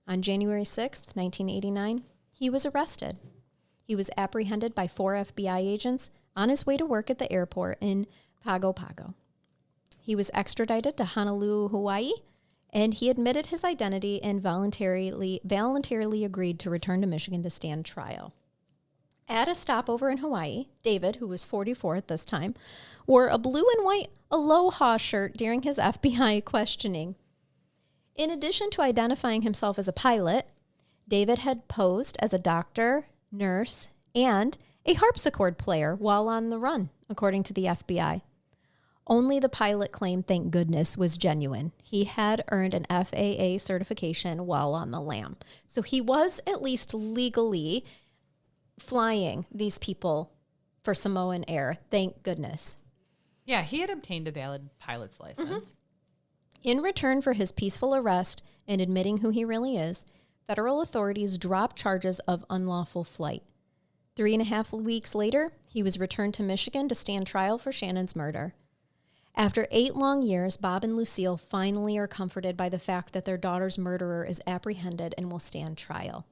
On January 6th, 1989, he was arrested. He was apprehended by 4 FBI agents on his way to work at the airport in Pago Pago. He was extradited to Honolulu, Hawaii, and he admitted his identity and voluntarily agreed to return to Michigan to stand trial. At a stopover in Hawaii, David, who was 44 at this time, wore a blue and white Aloha shirt during his FBI questioning. In addition to identifying himself as a pilot, David had posed as a doctor, nurse, and a harpsichord player while on the run, according to the FBI. Only the pilot claim, thank goodness, was genuine. He had earned an FAA certification while on the lam. So he was at least legally flying these people for Samoan Air, thank goodness. Yeah, he had obtained a valid pilot's license. In return for his peaceful arrest and admitting who he really is, federal authorities dropped charges of unlawful flight. 3.5 weeks later, he was returned to Michigan to stand trial for Shannon's murder. After 8 long years, Bob and Lucille finally are comforted by the fact that their daughter's murderer is apprehended and will stand trial.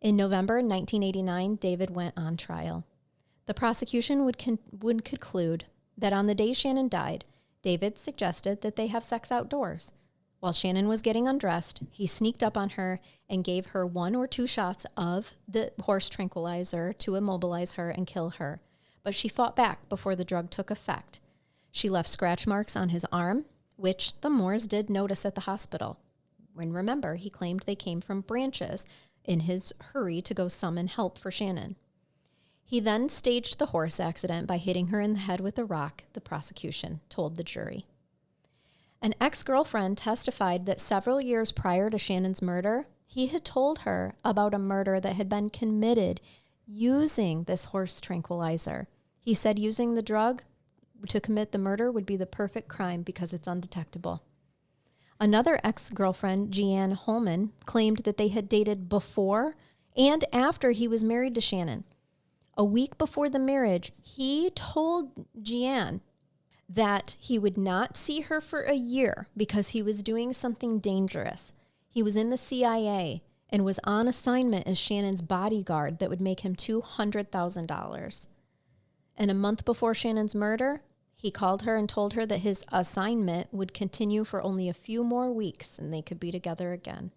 In November 1989, David went on trial. The prosecution would conclude that on the day Shannon died, David suggested that they have sex outdoors. While Shannon was getting undressed, he sneaked up on her and gave her 1 or 2 shots of the horse tranquilizer to immobilize her and kill her. But she fought back before the drug took effect. She left scratch marks on his arm, which the Mohrs did notice at the hospital. When remember, he claimed they came from branches in his hurry to go summon help for Shannon. He then staged the horse accident by hitting her in the head with a rock, the prosecution told the jury. An ex-girlfriend testified that several years prior to Shannon's murder, he had told her about a murder that had been committed using this horse tranquilizer. He said using the drug to commit the murder would be the perfect crime because it's undetectable. Another ex-girlfriend, Jeanne Holman, claimed that they had dated before and after he was married to Shannon. A week before the marriage, he told Jeanne that he would not see her for a year because he was doing something dangerous. He was in the CIA and was on assignment as Shannon's bodyguard that would make him $200,000. And a month before Shannon's murder, he called her and told her that his assignment would continue for only a few more weeks and they could be together again.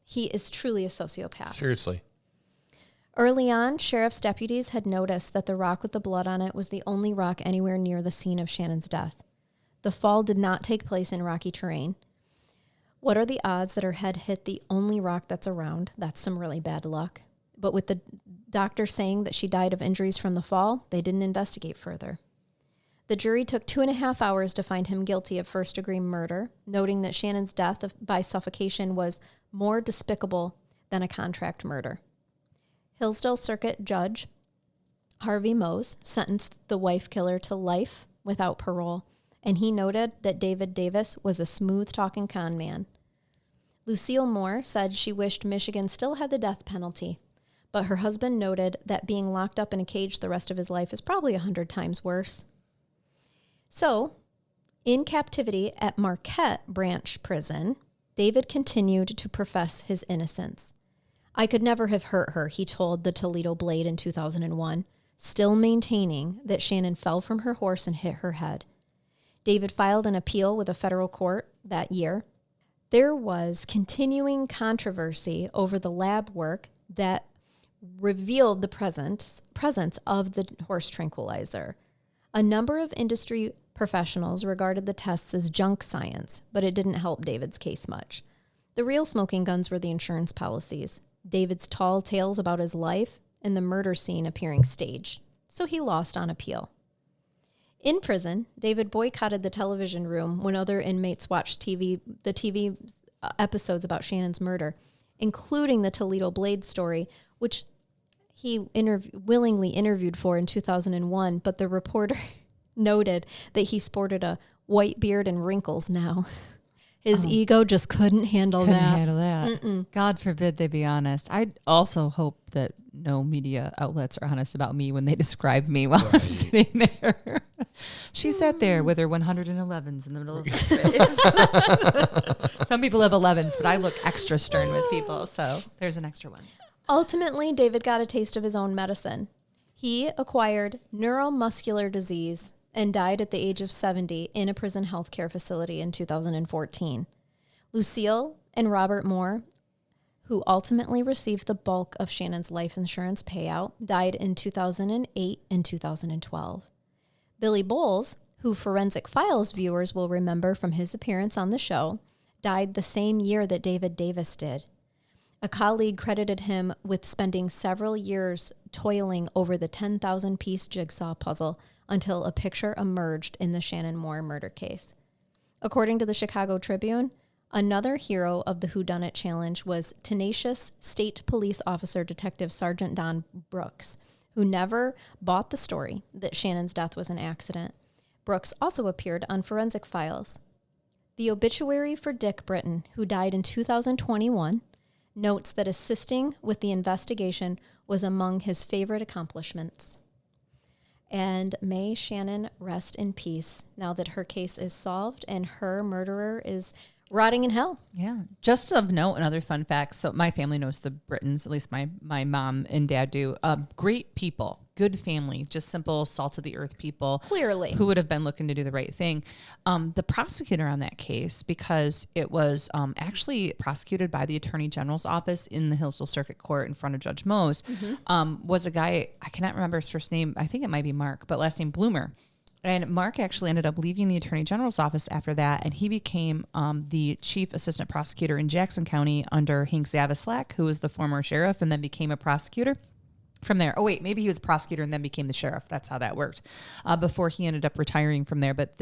He is truly a sociopath. Seriously. Early on, sheriff's deputies had noticed that the rock with the blood on it was the only rock anywhere near the scene of Shannon's death. The fall did not take place in rocky terrain. What are the odds that her head hit the only rock that's around? That's some really bad luck. But with the doctor saying that she died of injuries from the fall, they didn't investigate further. The jury took 2.5 hours to find him guilty of first-degree murder, noting that Shannon's death by suffocation was more despicable than a contract murder. Hillsdale Circuit Judge Harvey Mose sentenced the wife killer to life without parole, and he noted that David Davis was a smooth-talking con man. Lucille Mohr said she wished Michigan still had the death penalty, but her husband noted that being locked up in a cage the rest of his life is probably 100 times worse. So, in captivity at Marquette Branch Prison, David continued to profess his innocence. I could never have hurt her, he told the Toledo Blade in 2001, still maintaining that Shannon fell from her horse and hit her head. David filed an appeal with a federal court that year. There was continuing controversy over the lab work that revealed the presence of the horse tranquilizer. A number of industry professionals regarded the tests as junk science, but it didn't help David's case much. The real smoking guns were the insurance policies, David's tall tales about his life, and the murder scene appearing staged, so he lost on appeal. In prison, David boycotted the television room when other inmates watched the TV episodes about Shannon's murder, including the Toledo Blade story, which he willingly interviewed for in 2001, but the reporter noted that he sported a white beard and wrinkles now. His ego just couldn't handle that. God forbid they be honest. I also hope that no media outlets are honest about me when they describe me while I'm sitting there. She sat there with her 111s in the middle of her face. Some people have 11s, but I look extra stern with people, so there's an extra one. Ultimately, David got a taste of his own medicine. He acquired neuromuscular disease and died at the age of 70 in a prison healthcare facility in 2014. Lucille and Robert Mohr, who ultimately received the bulk of Shannon's life insurance payout, died in 2008 and 2012. Billy Bowles, who Forensic Files viewers will remember from his appearance on the show, died the same year that David Davis did. A colleague credited him with spending several years toiling over the 10,000-piece jigsaw puzzle until a picture emerged in the Shannon Mohr murder case. According to the Chicago Tribune, another hero of the Whodunit Challenge was tenacious State Police Officer Detective Sergeant Don Brooks, who never bought the story that Shannon's death was an accident. Brooks also appeared on Forensic Files. The obituary for Dick Britton, who died in 2021, notes that assisting with the investigation was among his favorite accomplishments. And may Shannon rest in peace now that her case is solved and her murderer is rotting in hell. Yeah. Just of note, another fun fact. So my family knows the Brittons, at least my mom and dad do. Great people, good family, just simple salt of the earth people. Clearly. Who would have been looking to do the right thing. The prosecutor on that case, because it was actually prosecuted by the Attorney General's office in the Hillsdale Circuit Court in front of Judge Mose, was a guy, I cannot remember his first name. I think it might be Mark, but last name Bloomer. And Mark actually ended up leaving the Attorney General's office after that, and he became the chief assistant prosecutor in Jackson County under Hank Zavislak, who was the former sheriff, and then became a prosecutor from there. Oh, wait, maybe he was a prosecutor and then became the sheriff. That's how that worked before he ended up retiring from there. But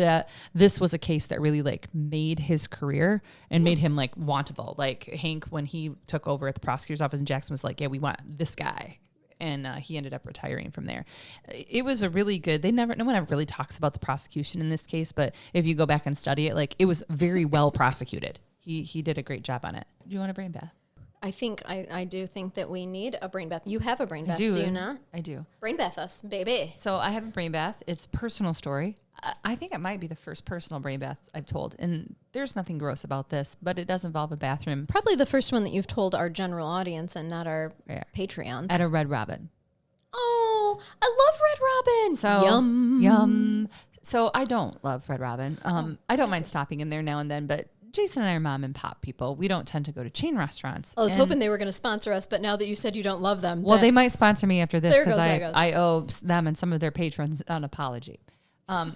this was a case that really made his career and made him wantable. Hank, when he took over at the prosecutor's office in Jackson, was like, yeah, we want this guy. And he ended up retiring from there. It was a really good, no one ever really talks about the prosecution in this case, but if you go back and study it, it was very well prosecuted. He did a great job on it. Do you want a brain bath? I do think that we need a brain bath. You have a brain bath, do you not? I do. Brain bath us, baby. So I have a brain bath. It's a personal story. I think it might be the first personal brain bath I've told. And there's nothing gross about this, but it does involve a bathroom. Probably the first one that you've told our general audience and not our Patreons. At a Red Robin. Oh, I love Red Robin. So, Yum. So I don't love Red Robin. I don't mind stopping in there now and then, but Jason and I are mom and pop people. We don't tend to go to chain restaurants. I was hoping they were going to sponsor us, but now that you said you don't love them. Well, they might sponsor me after this because I owe them and some of their patrons an apology.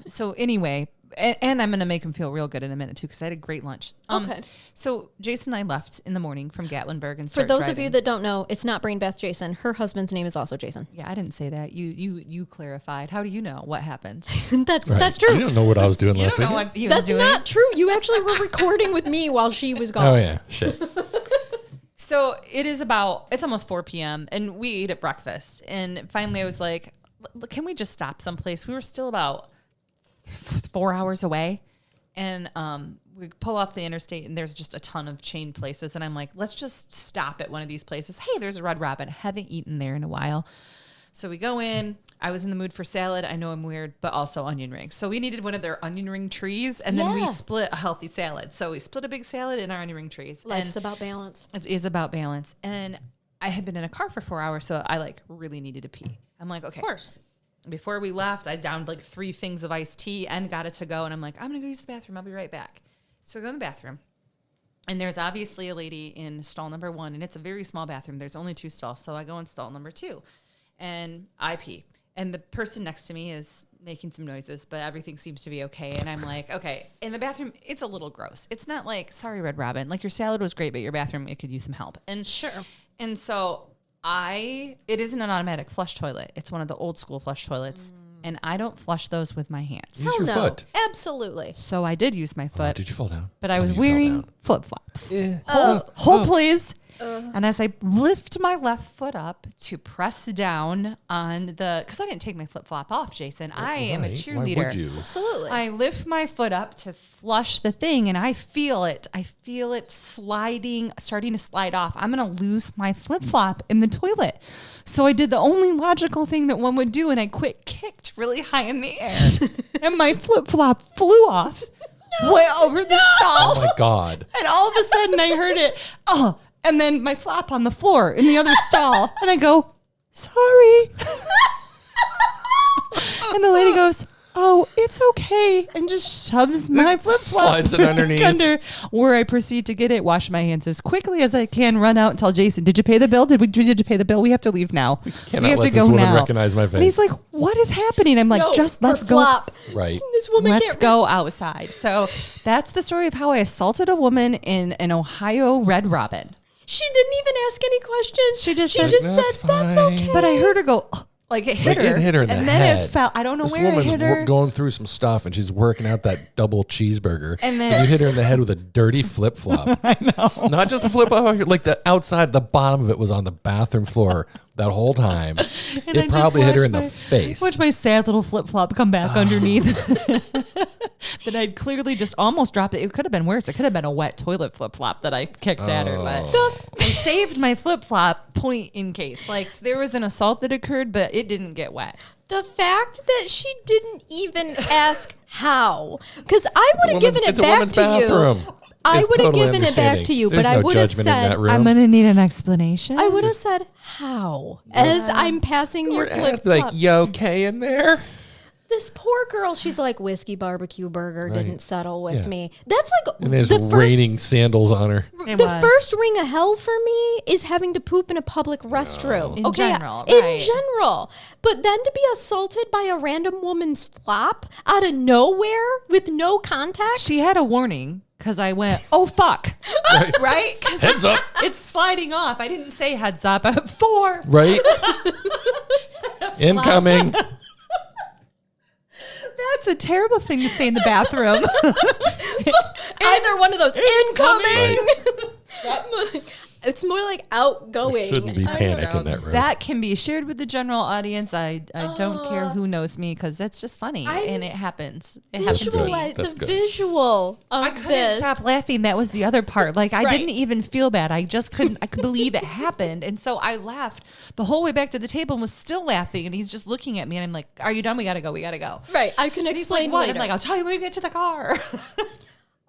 So anyway, and I'm going to make them feel real good in a minute too because I had a great lunch. Okay. So Jason and I left in the morning from Gatlinburg and for those of you that don't know, it's not Brain Bath Jason. Her husband's name is also Jason. Yeah, I didn't say that. You clarified. How do you know what happened? That's true. You don't know what I was doing last week. That's not true. You actually were recording with me while she was gone. Oh yeah, shit. So it's almost 4 p.m. and we ate at breakfast. And finally I was like, can we just stop someplace? We were still about 4 hours away. And we pull off the interstate and there's just a ton of chain places. And I'm like, let's just stop at one of these places. Hey, there's a Red Robin. I haven't eaten there in a while. So we go in. I was in the mood for salad. I know I'm weird, but also onion rings. So we needed one of their onion ring trees, and then we split a healthy salad. So we split a big salad and our onion ring trees. Life's about balance. It is about balance. And I had been in a car for 4 hours, so I really needed to pee. I'm like, okay. Of course. Before we left, I downed 3 things of iced tea and got it to go. And I'm like, I'm going to go use the bathroom. I'll be right back. So I go in the bathroom. And there's obviously a lady in stall number 1, and it's a very small bathroom. There's only 2 stalls. So I go in stall number 2, and I pee. And the person next to me is making some noises, but everything seems to be okay. And I'm like, okay. In the bathroom, it's a little gross. It's not sorry, Red Robin. Your salad was great, but your bathroom, it could use some help. And sure. And so it isn't an automatic flush toilet. It's one of the old school flush toilets. And I don't flush those with my hands. Use your foot. Absolutely. So I did use my foot. Did you fall down? But I was wearing flip-flops. Yeah. Hold please. And as I lift my left foot up to press down on because I didn't take my flip-flop off, Jason. I am a cheerleader. Why would you? Absolutely. I lift my foot up to flush the thing, and I feel it. I feel it sliding, starting to slide off. I'm going to lose my flip-flop in the toilet. So I did the only logical thing that one would do, and I kicked really high in the air. And my flip-flop flew off, went over the stall. Oh, my God. And all of a sudden, I heard it, and then my flop on the floor in the other stall. And I go, sorry. And the lady goes, oh, it's okay, and just shoves my flip-flop Slides it underneath. under, where I proceed to get it, wash my hands as quickly as I can, run out and tell Jason, did you pay the bill? Did you pay the bill? We have to leave now. Cannot let this woman recognize my face. And he's like, what is happening? I'm like, let's go. Right. This woman Let's go outside. So that's the story of how I assaulted a woman in an Ohio Red Robin. She didn't even ask any questions. She just said, that's fine. okay. But I heard her go, like it hit her. It hit her in the and head. then it fell. I don't know This where it woman's hit her. going through some stuff, and she's working out that double cheeseburger. And then- you hit her in the head with a dirty flip-flop. I know. Not just a flip-flop, like the outside, the bottom of it was on the bathroom floor that whole time. And It probably hit her in the face. Watch my sad little flip-flop come back underneath. That I'd clearly just almost dropped it. It could have been worse. It could have been a wet toilet flip-flop that I kicked at her. But I saved my flip-flop point in case. Like, there was an assault that occurred, but it didn't get wet. The fact that she didn't even ask how, because I would have given it It's a back woman's to bathroom. you. I It's would have totally given it back understanding. to you, There's but I no would have judgment in said, that room. I'm going to need an explanation. I would have said how as I'm passing your flip Like, flop. you okay in there? This poor girl, she's like, whiskey barbecue burger didn't settle with Yeah. me. That's like And there's the first raining sandals on her. the first ring of hell for me is having to poop in a public restroom. In general, In right. general. But then to be assaulted by a random woman's flop out of nowhere with no context. She had a warning because I went, oh, fuck. Right? 'Cause Heads up. it's sliding off. I didn't say heads up. I went, 4. Right? Incoming. That's a terrible thing to say in the bathroom. Either one of those incoming. Right. It's more like outgoing. Shouldn't be panic in that room. That can be shared with the general audience. I don't care who knows me because that's just funny and it happens. It happens to me. Visualize That's the good. visual of I couldn't this. stop laughing. That was the other part. Like I Right. didn't even feel bad. I just couldn't. I could believe it happened, and so I laughed the whole way back to the table and was still laughing. And he's just looking at me, and I'm like, "Are you done? We gotta go. We gotta go." Right. I can And he's explain like, "What?" later. I'm like, "I'll tell you when we get to the car."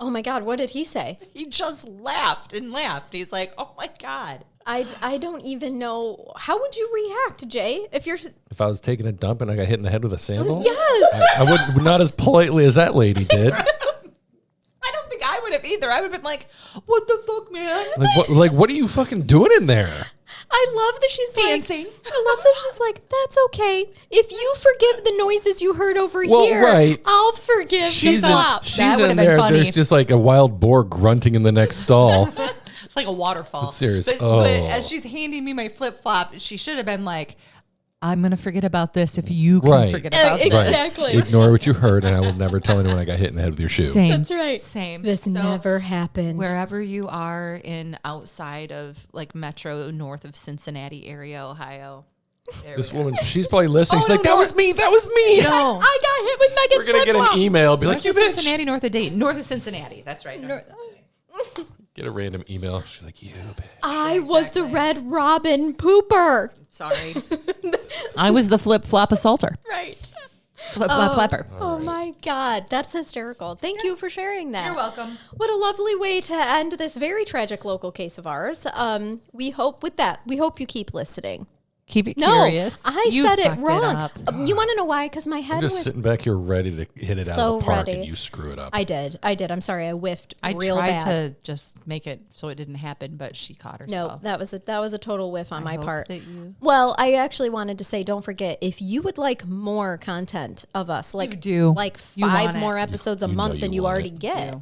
Oh my God, what did he say? He just laughed and laughed. He's like, "Oh my God." I don't even know. How would you react, Jay? If you're If I was taking a dump and I got hit in the head with a sandal? yes. I would not as politely as that lady did. I don't think I would have either. I would have been like, "What the fuck, man?" What are you fucking doing in there? I love that she's Dancing. Like, I love that she's like, that's okay. If you forgive the noises you heard over Well, here, right. I'll forgive the flop. She's That would've in been there. funny. There's just like a wild boar grunting in the next stall. It's like a waterfall. That's serious. But Oh. as she's handing me my flip flop, she should have been like, "I'm gonna forget about this if you can Right. forget about Exactly. this." Exactly. Ignore what you heard, and I will never tell anyone I got hit in the head with your shoe. Same. That's right. Same. This So, never happened. wherever you are in outside of like metro north of Cincinnati area, Ohio. There This we go. woman, she's probably listening. Oh, She's no, like, that no. was me. That was me. No. I got hit with Megan's We're going to get flip-flop. an email. Be like, North you of bitch. Cincinnati, north of Dayton. North of Cincinnati. That's right. Get a random email. She's like, you bitch. I was the Red Robin pooper. Sorry. I was the flip flop assaulter. Right. Flip flop flapper. Oh my God, that's hysterical. Thank you for sharing that. You're welcome. What a lovely way to end this very tragic local case of ours. We hope you keep listening. Keep it No, curious. I You said it fucked wrong. up. You want to know why? Because my head I'm just was. sitting back here ready to hit it out So of the park, ready. and you screw it up. I did. I'm sorry. I whiffed I real tried bad. to just make it so it didn't happen, but she caught No, herself. that was a total whiff on my hope part. that you- Well, I actually wanted to say, don't forget, if you would like more content of us, like You do. like You 5 want it. more episodes a You know month you than you want already it. get, do.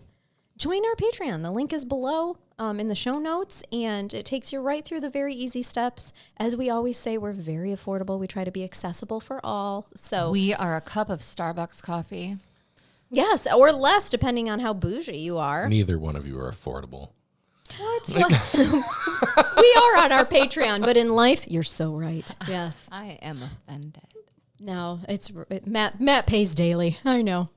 join our Patreon. The link is below in the show notes, and it takes you right through the very easy steps. As we always say, we're very affordable. We try to be accessible for all. So We are a cup of Starbucks coffee. yes, or less depending on how bougie you are. Neither one of you are affordable. What? We are on our Patreon, but in life, you're so right. Yes. I am offended. No, Matt pays daily. I know.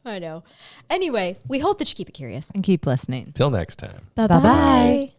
Anyway, we hope that you keep it curious. And keep listening. Till next time. Bye-bye.